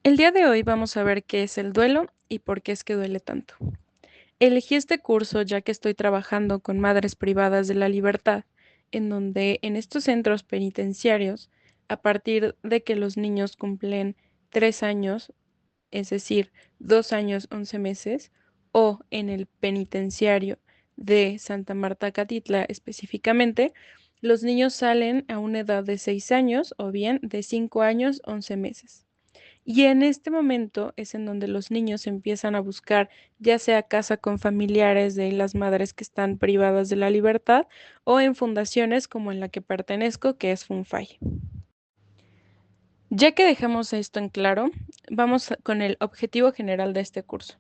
El día de hoy vamos a ver qué es el duelo y por qué es que duele tanto. Elegí este curso ya que estoy trabajando con madres privadas de la libertad, en donde en estos centros penitenciarios, a partir de que los niños cumplen 3 años, es decir, 2 años, 11 meses, o en el penitenciario de Santa Marta Catitla específicamente, los niños salen a una edad de 6 años o bien de 5 años, 11 meses. Y en este momento es en donde los niños empiezan a buscar ya sea casa con familiares de las madres que están privadas de la libertad o en fundaciones como en la que pertenezco, que es FUNFAI. Ya que dejamos esto en claro, con el objetivo general de este curso.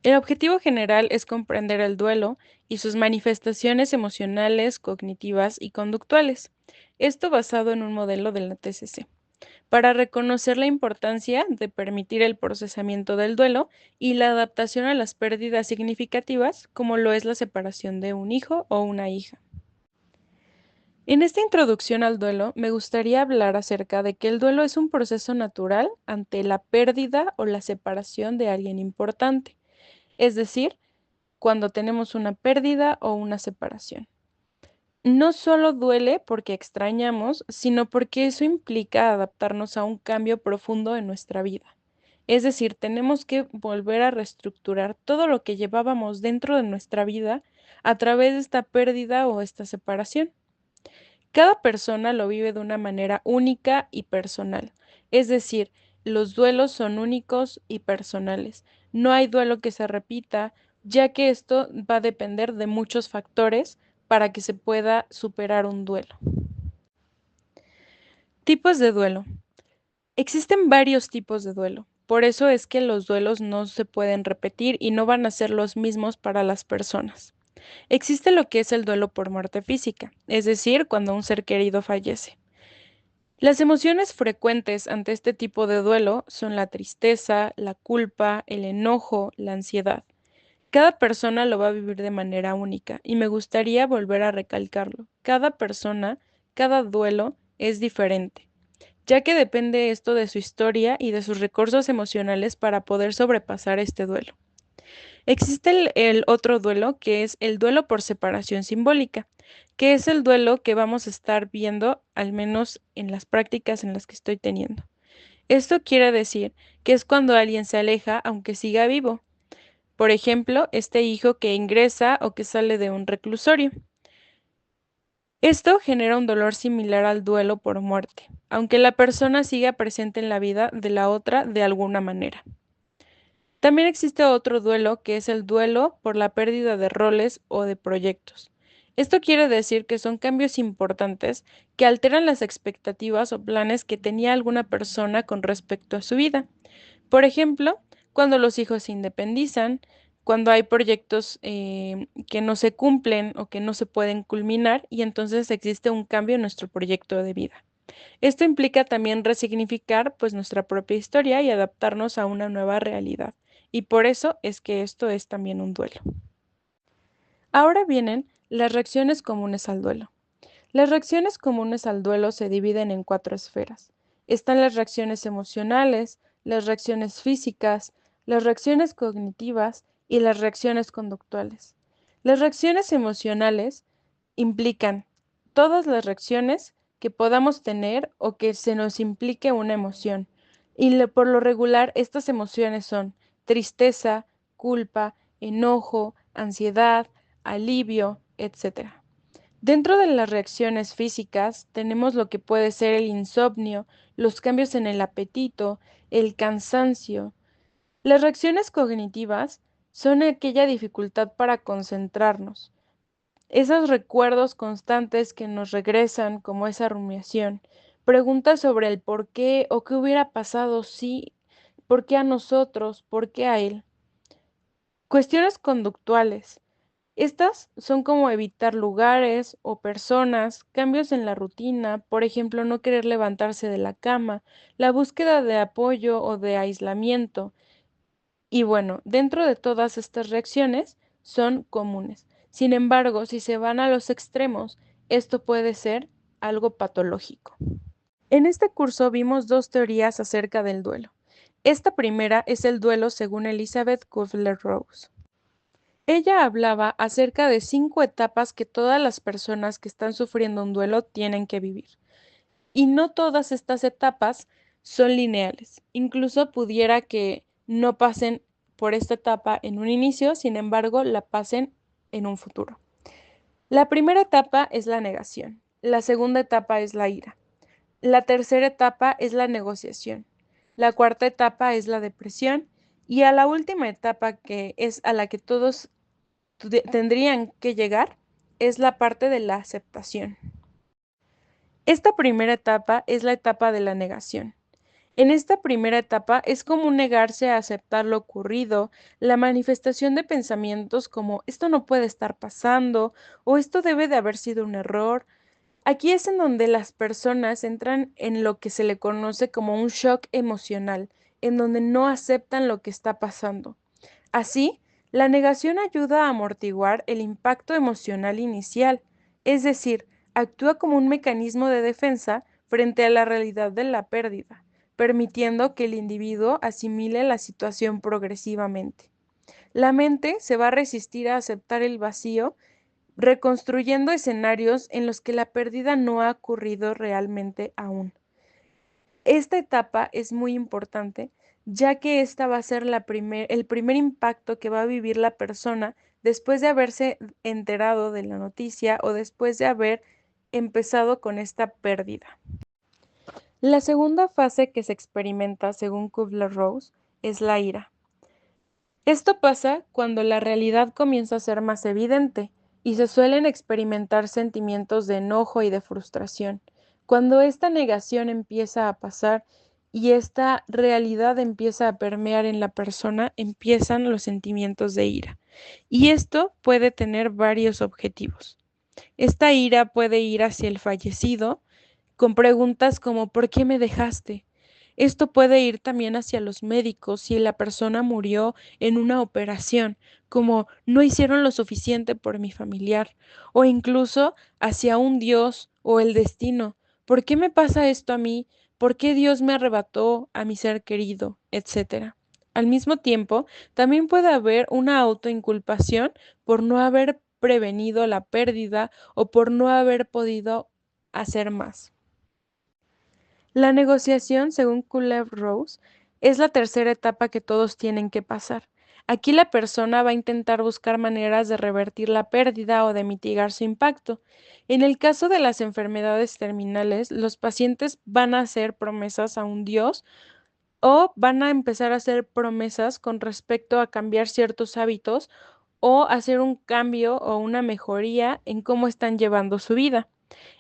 El objetivo general es comprender el duelo y sus manifestaciones emocionales, cognitivas y conductuales. Esto basado en un modelo de la TCC para reconocer la importancia de permitir el procesamiento del duelo y la adaptación a las pérdidas significativas, como lo es la separación de un hijo o una hija. En esta introducción al duelo, me gustaría hablar acerca de que el duelo es un proceso natural ante la pérdida o la separación de alguien importante, es decir, cuando tenemos una pérdida o una separación. No solo duele porque extrañamos, sino porque eso implica adaptarnos a un cambio profundo en nuestra vida. Es decir, tenemos que volver a reestructurar todo lo que llevábamos dentro de nuestra vida a través de esta pérdida o esta separación. Cada persona lo vive de una manera única y personal. Es decir, los duelos son únicos y personales. No hay duelo que se repita, ya que esto va a depender de muchos factores para que se pueda superar un duelo. Tipos de duelo. Existen varios tipos de duelo. Por eso es que los duelos no se pueden repetir y no van a ser los mismos para las personas. Existe lo que es el duelo por muerte física, es decir, cuando un ser querido fallece. Las emociones frecuentes ante este tipo de duelo son la tristeza, la culpa, el enojo, la ansiedad. Cada persona lo va a vivir de manera única y me gustaría volver a recalcarlo. Cada persona, cada duelo es diferente, ya que depende esto de su historia y de sus recursos emocionales para poder sobrepasar este duelo. Existe el otro duelo, que es el duelo por separación simbólica, que es el duelo que vamos a estar viendo, al menos en las prácticas en las que estoy teniendo. Esto quiere decir que es cuando alguien se aleja aunque siga vivo. Por ejemplo, este hijo que ingresa o que sale de un reclusorio. Esto genera un dolor similar al duelo por muerte, aunque la persona siga presente en la vida de la otra de alguna manera. También existe otro duelo que es el duelo por la pérdida de roles o de proyectos. Esto quiere decir que son cambios importantes que alteran las expectativas o planes que tenía alguna persona con respecto a su vida. Por ejemplo, cuando los hijos se independizan, cuando hay proyectos que no se cumplen o que no se pueden culminar y entonces existe un cambio en nuestro proyecto de vida. Esto implica también resignificar pues nuestra propia historia y adaptarnos a una nueva realidad. Y por eso es que esto es también un duelo. Ahora vienen las reacciones comunes al duelo. Las reacciones comunes al duelo se dividen en 4 esferas. Están las reacciones emocionales, las reacciones físicas, las reacciones cognitivas y las reacciones conductuales. Las reacciones emocionales implican todas las reacciones que podamos tener o que se nos implique una emoción. Y por lo regular, estas emociones son tristeza, culpa, enojo, ansiedad, alivio, etc. Dentro de las reacciones físicas tenemos lo que puede ser el insomnio, los cambios en el apetito, el cansancio. Las reacciones cognitivas son aquella dificultad para concentrarnos, esos recuerdos constantes que nos regresan como esa rumiación, preguntas sobre el por qué o qué hubiera pasado si, por qué a nosotros, por qué a él. Cuestiones conductuales. Estas son como evitar lugares o personas, cambios en la rutina, por ejemplo, no querer levantarse de la cama, la búsqueda de apoyo o de aislamiento. Y bueno, dentro de todas estas reacciones son comunes. Sin embargo, si se van a los extremos, esto puede ser algo patológico. En este curso vimos dos teorías acerca del duelo. Esta primera es el duelo según Elizabeth Kubler-Ross. Ella hablaba acerca de 5 etapas que todas las personas que están sufriendo un duelo tienen que vivir. Y no todas estas etapas son lineales. Incluso pudiera que no pasen por esta etapa en un inicio, sin embargo, la pasen en un futuro. La primera etapa es la negación. La segunda etapa es la ira. La tercera etapa es la negociación. La cuarta etapa es la depresión. Y a la última etapa, que es a la que todos tendrían que llegar, es la parte de la aceptación. Esta primera etapa es la etapa de la negación. En esta primera etapa es como negarse a aceptar lo ocurrido, la manifestación de pensamientos como esto no puede estar pasando o esto debe de haber sido un error. Aquí es en donde las personas entran en lo que se le conoce como un shock emocional, en donde no aceptan lo que está pasando. Así, la negación ayuda a amortiguar el impacto emocional inicial, es decir, actúa como un mecanismo de defensa frente a la realidad de la pérdida, permitiendo que el individuo asimile la situación progresivamente. La mente se va a resistir a aceptar el vacío, reconstruyendo escenarios en los que la pérdida no ha ocurrido realmente aún. Esta etapa es muy importante, ya que esta va a ser el primer impacto que va a vivir la persona después de haberse enterado de la noticia o después de haber empezado con esta pérdida. La segunda fase que se experimenta, según Kubler-Ross, es la ira. Esto pasa cuando la realidad comienza a ser más evidente y se suelen experimentar sentimientos de enojo y de frustración. Cuando esta negación empieza a pasar y esta realidad empieza a permear en la persona, empiezan los sentimientos de ira. Y esto puede tener varios objetivos. Esta ira puede ir hacia el fallecido, con preguntas como ¿por qué me dejaste? Esto puede ir también hacia los médicos si la persona murió en una operación, como no hicieron lo suficiente por mi familiar, o incluso hacia un Dios o el destino. ¿Por qué me pasa esto a mí? ¿Por qué Dios me arrebató a mi ser querido? Etcétera. Al mismo tiempo, también puede haber una autoinculpación por no haber prevenido la pérdida o por no haber podido hacer más. La negociación, según Kubler-Ross, es la tercera etapa que todos tienen que pasar. Aquí la persona va a intentar buscar maneras de revertir la pérdida o de mitigar su impacto. En el caso de las enfermedades terminales, los pacientes van a hacer promesas a un Dios o van a empezar a hacer promesas con respecto a cambiar ciertos hábitos o hacer un cambio o una mejoría en cómo están llevando su vida.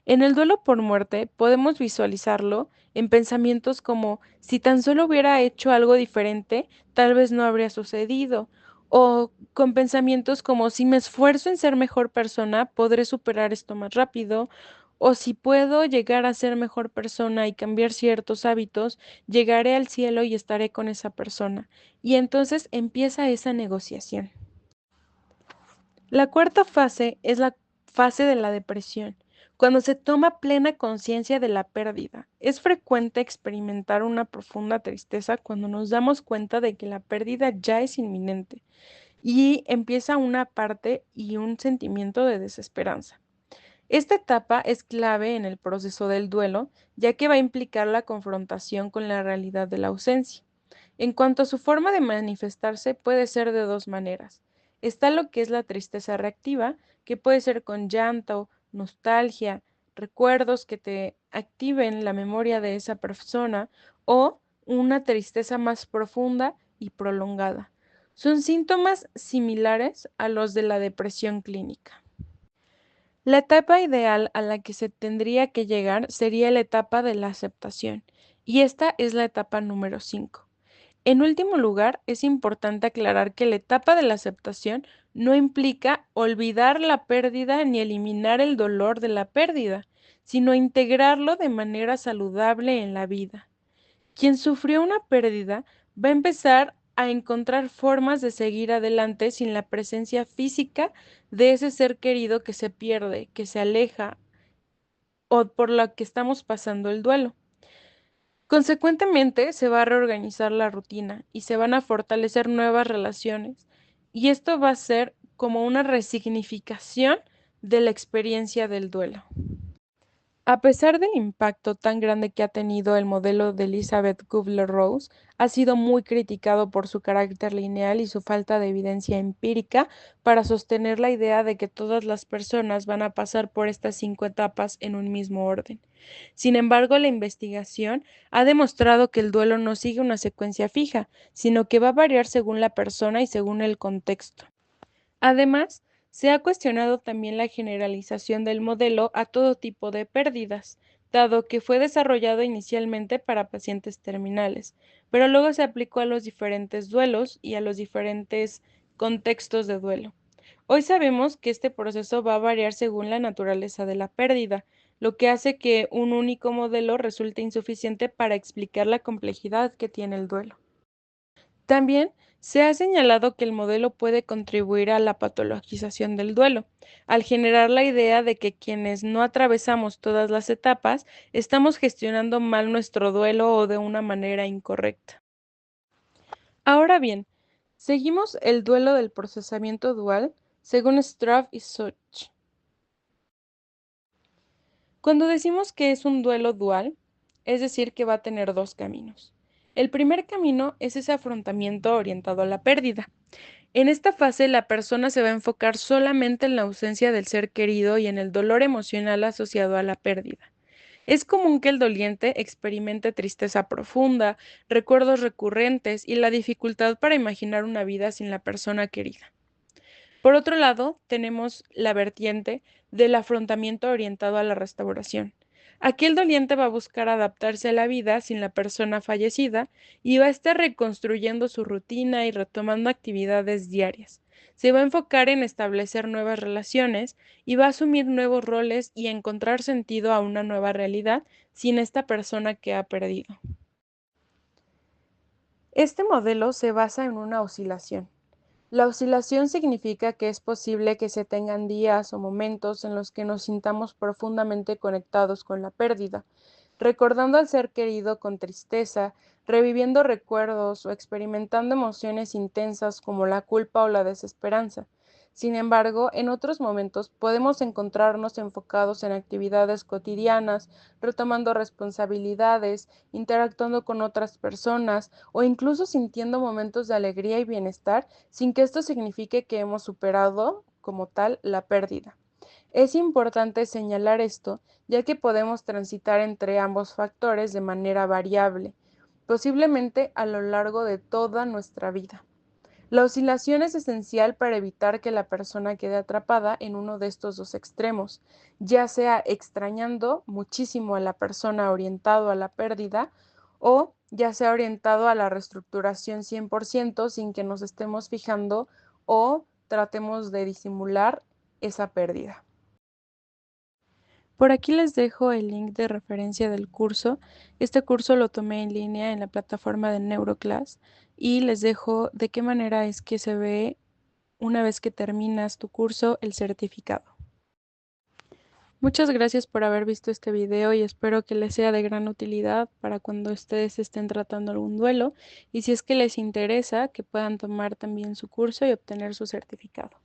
En el duelo por muerte podemos visualizarlo en pensamientos como si tan solo hubiera hecho algo diferente, tal vez no habría sucedido, o con pensamientos como si me esfuerzo en ser mejor persona, podré superar esto más rápido, o si puedo llegar a ser mejor persona y cambiar ciertos hábitos, llegaré al cielo y estaré con esa persona. Y entonces empieza esa negociación. La cuarta fase es la fase de la depresión, cuando se toma plena conciencia de la pérdida. Es frecuente experimentar una profunda tristeza cuando nos damos cuenta de que la pérdida ya es inminente y empieza una parte y un sentimiento de desesperanza. Esta etapa es clave en el proceso del duelo, ya que va a implicar la confrontación con la realidad de la ausencia. En cuanto a su forma de manifestarse, puede ser de dos maneras. Está lo que es la tristeza reactiva, que puede ser con llanto, nostalgia, recuerdos que te activen la memoria de esa persona, o una tristeza más profunda y prolongada. Son síntomas similares a los de la depresión clínica. La etapa ideal a la que se tendría que llegar sería la etapa de la aceptación, y esta es la etapa número 5. En último lugar, es importante aclarar que la etapa de la aceptación no implica olvidar la pérdida ni eliminar el dolor de la pérdida, sino integrarlo de manera saludable en la vida. Quien sufrió una pérdida va a empezar a encontrar formas de seguir adelante sin la presencia física de ese ser querido que se pierde, que se aleja o por la que estamos pasando el duelo. Consecuentemente, se va a reorganizar la rutina y se van a fortalecer nuevas relaciones. Y esto va a ser como una resignificación de la experiencia del duelo. A pesar del impacto tan grande que ha tenido el modelo de Elizabeth Kubler-Ross, ha sido muy criticado por su carácter lineal y su falta de evidencia empírica para sostener la idea de que todas las personas van a pasar por estas 5 etapas en un mismo orden. Sin embargo, la investigación ha demostrado que el duelo no sigue una secuencia fija, sino que va a variar según la persona y según el contexto. Además, se ha cuestionado también la generalización del modelo a todo tipo de pérdidas, dado que fue desarrollado inicialmente para pacientes terminales, pero luego se aplicó a los diferentes duelos y a los diferentes contextos de duelo. Hoy sabemos que este proceso va a variar según la naturaleza de la pérdida, lo que hace que un único modelo resulte insuficiente para explicar la complejidad que tiene el duelo. También se ha señalado que el modelo puede contribuir a la patologización del duelo, al generar la idea de que quienes no atravesamos todas las etapas estamos gestionando mal nuestro duelo o de una manera incorrecta. Ahora bien, seguimos el duelo del procesamiento dual según Straub y Such. Cuando decimos que es un duelo dual, es decir, que va a tener dos caminos. El primer camino es ese afrontamiento orientado a la pérdida. En esta fase, la persona se va a enfocar solamente en la ausencia del ser querido y en el dolor emocional asociado a la pérdida. Es común que el doliente experimente tristeza profunda, recuerdos recurrentes y la dificultad para imaginar una vida sin la persona querida. Por otro lado, tenemos la vertiente del afrontamiento orientado a la restauración. Aquí el doliente va a buscar adaptarse a la vida sin la persona fallecida y va a estar reconstruyendo su rutina y retomando actividades diarias. Se va a enfocar en establecer nuevas relaciones y va a asumir nuevos roles y encontrar sentido a una nueva realidad sin esta persona que ha perdido. Este modelo se basa en una oscilación. La oscilación significa que es posible que se tengan días o momentos en los que nos sintamos profundamente conectados con la pérdida, recordando al ser querido con tristeza, reviviendo recuerdos o experimentando emociones intensas como la culpa o la desesperanza. Sin embargo, en otros momentos podemos encontrarnos enfocados en actividades cotidianas, retomando responsabilidades, interactuando con otras personas o incluso sintiendo momentos de alegría y bienestar sin que esto signifique que hemos superado como tal la pérdida. Es importante señalar esto, ya que podemos transitar entre ambos factores de manera variable, posiblemente a lo largo de toda nuestra vida. La oscilación es esencial para evitar que la persona quede atrapada en uno de estos dos extremos, ya sea extrañando muchísimo a la persona orientado a la pérdida o ya sea orientado a la reestructuración 100% sin que nos estemos fijando o tratemos de disimular esa pérdida. Por aquí les dejo el link de referencia del curso. Este curso lo tomé en línea en la plataforma de Neuroclass y les dejo de qué manera es que se ve una vez que terminas tu curso el certificado. Muchas gracias por haber visto este video y espero que les sea de gran utilidad para cuando ustedes estén tratando algún duelo y si es que les interesa que puedan tomar también su curso y obtener su certificado.